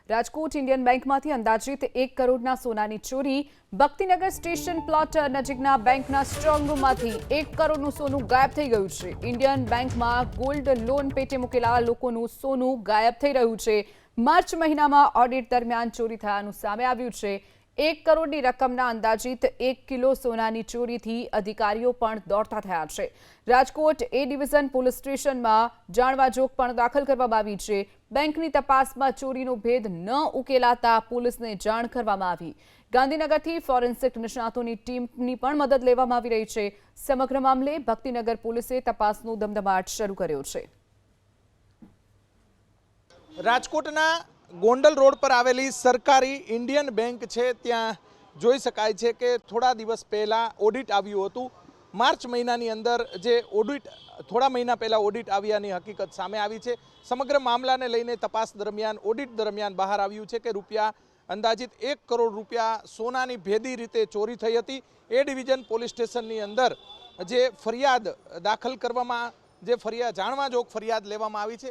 Rajkot Indian બેંકમાંથી અંદાજિત 1 કરોડના સોનાની ચોરી। ભક્તિનગર સ્ટેશન પ્લોટ નજીકના બેંકના સ્ટ્રોંગ રૂમમાંથી 1 કરોડનું સોનું ગાયબ થઈ ગયું છે। ઇન્ડિયન બેંકમાં ગોલ્ડ લોન પેટે મૂકેલા લોકોનું સોનું ગાયબ થઈ રહ્યું છે। માર્ચ મહિનામાં ઓડિટ દરમિયાન ચોરી થયાનું સામે આવ્યું છે। 1 કરોડની રકમના અંદાજિત 1 કિલો સોનાની ચોરીથી અધિકારીઓ પણ દોડતા થયા છે। રાજકોટ એ ડિવિઝન પોલીસ સ્ટેશનમાં જાણવાજોગ પણ દાખલ કરવામાં આવી છે। બેંકની તપાસમાં ચોરીનો ભેદ ન ઉકેલાતા પોલીસને જાણ કરવામાં આવી। ગાંધીનગરથી ફોરેન્સિક નિષ્ણાતોની ટીમની પણ મદદ લેવામાં આવી રહી છે। સમગ્ર મામલે ભક્તિનગર પોલીસે તપાસનો ધમધમાટ શરૂ કર્યો છે। રાજકોટના ગોંડલ રોડ પર આવેલી સરકારી ઇન્ડિયન બેંક છે, ત્યાં જોઈ શકાય છે કે થોડા દિવસ પહેલાં ઓડિટ આવ્યું હતું। માર્ચ મહિનાની અંદર જે ઓડિટ થોડા મહિના પહેલાં ઓડિટ આવ્યાની હકીકત સામે આવી છે। સમગ્ર મામલાને લઈને તપાસ દરમિયાન ઓડિટ દરમિયાન બહાર આવ્યું છે કે અંદાજિત 1 કરોડ રૂપિયા સોનાની ભેદી રીતે ચોરી થઈ હતી। એ ડિવિઝન પોલીસ સ્ટેશનની અંદર જે ફરિયાદ દાખલ કરવામાં જાણવાજોગ ફરિયાદ લેવામાં આવી છે।